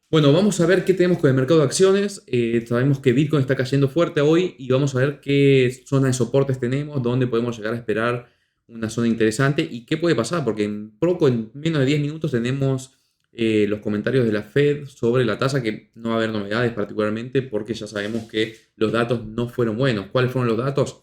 Bueno, vamos a ver qué tenemos con el mercado de acciones. Sabemos que Bitcoin está cayendo fuerte hoy y vamos a ver qué zona de soportes tenemos, dónde podemos llegar a esperar una zona interesante y qué puede pasar, porque en menos de 10 minutos tenemos los comentarios de la Fed sobre la tasa, que no va a haber novedades particularmente porque ya sabemos que los datos no fueron buenos. ¿Cuáles fueron los datos?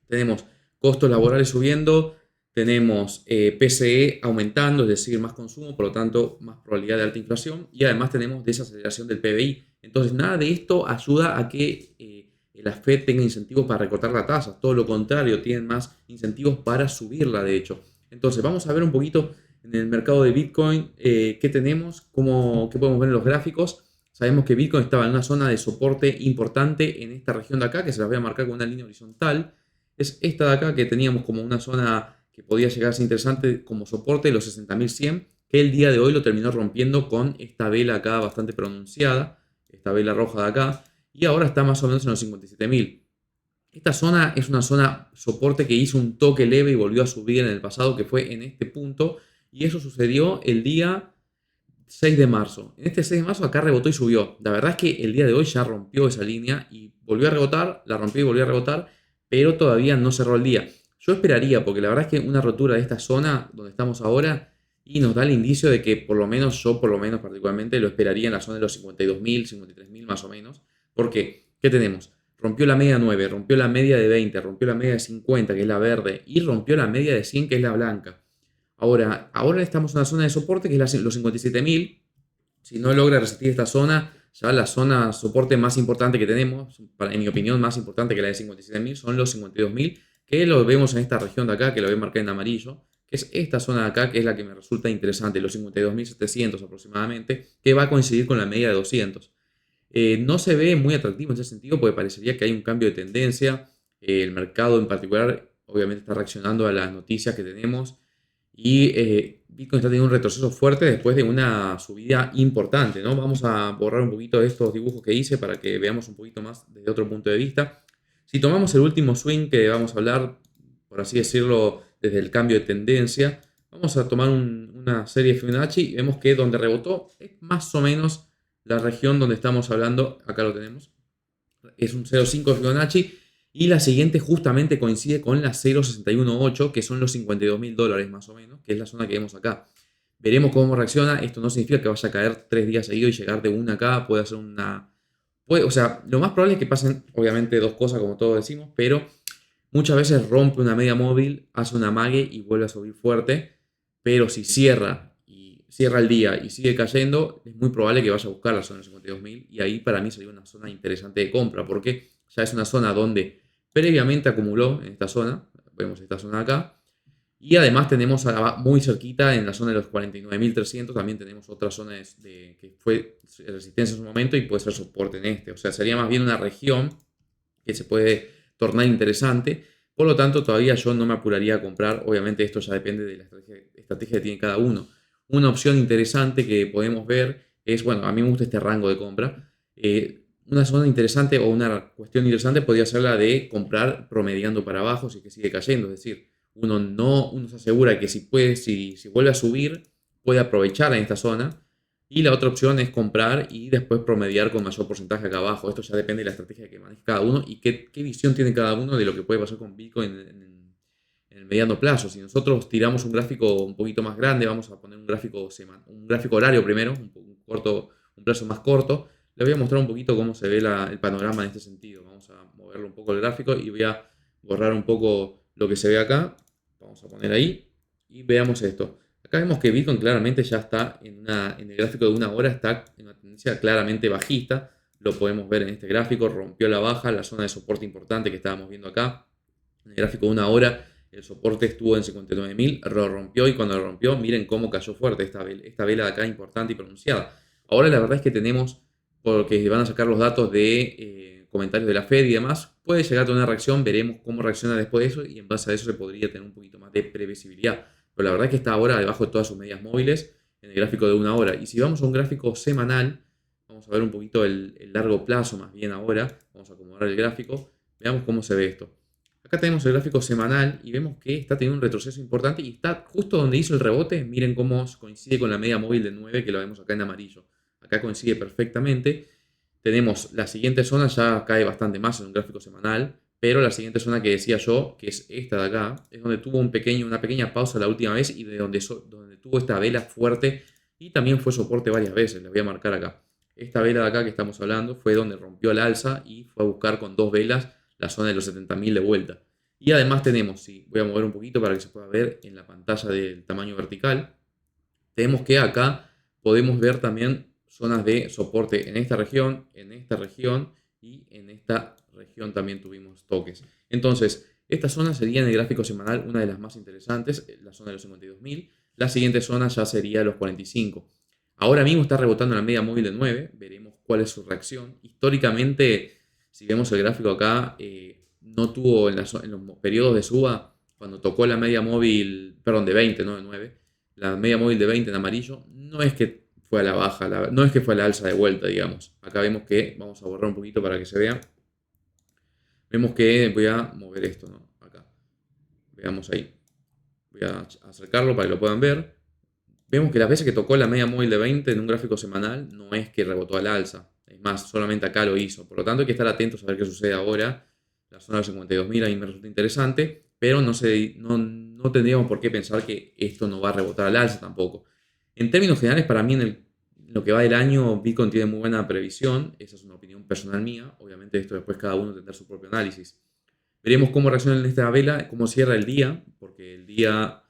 Tenemos costos laborales subiendo, tenemos PCE aumentando, es decir, más consumo, por lo tanto, más probabilidad de alta inflación, y además tenemos desaceleración del PBI. Entonces, nada de esto ayuda a que la Fed tenga incentivos para recortar la tasa, todo lo contrario, tienen más incentivos para subirla, de hecho. Entonces, vamos a ver un poquito en el mercado de Bitcoin qué tenemos, qué podemos ver en los gráficos. Sabemos que Bitcoin estaba en una zona de soporte importante en esta región de acá, que se las voy a marcar con una línea horizontal. Es esta de acá que teníamos como una zona que podía llegar a ser interesante como soporte, los 60.100, que el día de hoy lo terminó rompiendo con esta vela acá bastante pronunciada, esta vela roja de acá, y ahora está más o menos en los 57.000. Esta zona es una zona soporte que hizo un toque leve y volvió a subir en el pasado, que fue en este punto, y eso sucedió el día 6 de marzo. En este 6 de marzo acá rebotó y subió. La verdad es que el día de hoy ya rompió esa línea y volvió a rebotar, la rompió y volvió a rebotar, pero todavía no cerró el día. Yo esperaría, porque la verdad es que una rotura de esta zona donde estamos ahora y nos da el indicio de que por lo menos yo, por lo menos particularmente, lo esperaría en la zona de los 52.000, 53.000 más o menos. ¿Por qué? ¿Qué tenemos? Rompió la media 9, rompió la media de 20, rompió la media de 50, que es la verde, y rompió la media de 100, que es la blanca. Ahora estamos en una zona de soporte que es los 57.000. Si no logra resistir esta zona, ya la zona soporte más importante que tenemos, en mi opinión más importante que la de 57.000, son los 52.000, que lo vemos en esta región de acá, que lo voy a marcar en amarillo, que es esta zona de acá, que es la que me resulta interesante, los 52.700 aproximadamente, que va a coincidir con la media de 200. No se ve muy atractivo en ese sentido porque parecería que hay un cambio de tendencia. El mercado en particular obviamente está reaccionando a las noticias que tenemos y Bitcoin está teniendo un retroceso fuerte después de una subida importante, ¿no? Vamos a borrar un poquito de estos dibujos que hice para que veamos un poquito más desde otro punto de vista. Si tomamos el último swing que vamos a hablar, por así decirlo, desde el cambio de tendencia, vamos a tomar una serie de Fibonacci y vemos que donde rebotó es más o menos la región donde estamos hablando, acá lo tenemos, es un 0,5 de Fibonacci y la siguiente justamente coincide con la 0,618, que son los $52.000 más o menos, que es la zona que vemos acá. Veremos cómo reacciona. Esto no significa que vaya a caer 3 días seguidos y llegar de una acá. Puede hacer una... o sea, lo más probable es que pasen, obviamente, dos cosas, como todos decimos, pero muchas veces rompe una media móvil, hace una mague y vuelve a subir fuerte. Pero si cierra el día y sigue cayendo, es muy probable que vaya a buscar la zona de 52.000 y ahí para mí sería una zona interesante de compra porque ya es una zona donde previamente acumuló en esta zona, vemos esta zona acá, y además tenemos muy cerquita en la zona de los 49.300 también tenemos otra zona que fue resistencia en su momento y puede ser soporte en este, o sea, sería más bien una región que se puede tornar interesante. Por lo tanto, todavía yo no me apuraría a comprar. Obviamente esto ya depende de la estrategia que tiene cada uno. Una opción interesante que podemos ver es, bueno, a mí me gusta este rango de compra. Una zona interesante o una cuestión interesante podría ser la de comprar promediando para abajo si que sigue cayendo. Es decir, uno se asegura que si vuelve a subir, puede aprovechar en esta zona y la otra opción es comprar y después promediar con mayor porcentaje acá abajo. Esto ya depende de la estrategia que maneje cada uno y qué visión tiene cada uno de lo que puede pasar con Bitcoin en el mediano plazo. Si nosotros tiramos un gráfico un poquito más grande, vamos a poner un gráfico horario primero, un plazo más corto. Le voy a mostrar un poquito cómo se ve el panorama en este sentido. Vamos a moverlo un poco el gráfico y voy a borrar un poco lo que se ve acá. Vamos a poner ahí y veamos esto. Acá vemos que Bitcoin claramente ya está en el gráfico de una hora, está en una tendencia claramente bajista. Lo podemos ver en este gráfico, rompió la baja, la zona de soporte importante que estábamos viendo acá. En el gráfico de una hora, el soporte estuvo en 59.000, lo rompió y cuando lo rompió, miren cómo cayó fuerte esta vela de acá importante y pronunciada. Ahora la verdad es que tenemos, porque van a sacar los datos de comentarios de la Fed y demás, puede llegar a tener una reacción, veremos cómo reacciona después de eso y en base a eso se podría tener un poquito más de previsibilidad. Pero la verdad es que está ahora debajo de todas sus medias móviles en el gráfico de una hora. Y si vamos a un gráfico semanal, vamos a ver un poquito el largo plazo más bien ahora, vamos a acomodar el gráfico, veamos cómo se ve esto. Acá tenemos el gráfico semanal y vemos que está teniendo un retroceso importante y está justo donde hizo el rebote. Miren cómo coincide con la media móvil de 9 que lo vemos acá en amarillo. acá coincide perfectamente. Tenemos la siguiente zona, ya cae bastante más en un gráfico semanal, pero la siguiente zona que decía yo, que es esta de acá, es donde tuvo una pequeña pausa la última vez y de donde tuvo esta vela fuerte y también fue soporte varias veces, les voy a marcar acá. Esta vela de acá que estamos hablando fue donde rompió al alza y fue a buscar con dos velas la zona de los 70.000 de vuelta. Y además tenemos, si voy a mover un poquito para que se pueda ver en la pantalla del tamaño vertical, tenemos que acá podemos ver también zonas de soporte en esta región y en esta región también tuvimos toques. Entonces, esta zona sería en el gráfico semanal una de las más interesantes, la zona de los 52.000. La siguiente zona ya sería los 45. Ahora mismo está rebotando en la media móvil de 9, veremos cuál es su reacción. Históricamente, si vemos el gráfico acá, no tuvo en los periodos de suba, cuando tocó la media móvil, perdón, de 20, no de 9, la media móvil de 20 en amarillo, no es que fue a la baja, no es que fue a la alza de vuelta, digamos. Acá vemos que, vamos a borrar un poquito para que se vea. Vemos que voy a mover esto, ¿no? Acá. Veamos ahí. Voy a acercarlo para que lo puedan ver. Vemos que las veces que tocó la media móvil de 20 en un gráfico semanal, no es que rebotó al alza. Es más, solamente acá lo hizo. Por lo tanto, hay que estar atentos a ver qué sucede ahora. La zona de los 52.000 a mí me resulta interesante, pero no tendríamos por qué pensar que esto no va a rebotar al alza tampoco. En términos generales, para mí en lo que va del año, Bitcoin tiene muy buena previsión. Esa es una opinión personal mía. Obviamente esto después cada uno tendrá su propio análisis. Veremos cómo reacciona en esta vela, cómo cierra el día, porque el día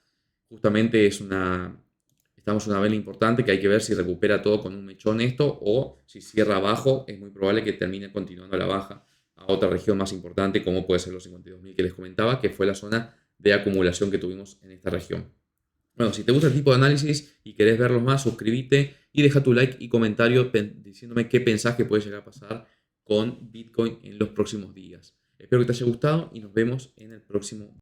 justamente estamos en una vela importante que hay que ver si recupera todo con un mechón esto o si cierra abajo, es muy probable que termine continuando a la baja a otra región más importante como puede ser los 52.000 que les comentaba, que fue la zona de acumulación que tuvimos en esta región. Bueno, si te gusta el tipo de análisis y querés verlos más, suscríbete y deja tu like y comentario diciéndome qué pensás que puede llegar a pasar con Bitcoin en los próximos días. Espero que te haya gustado y nos vemos en el próximo video.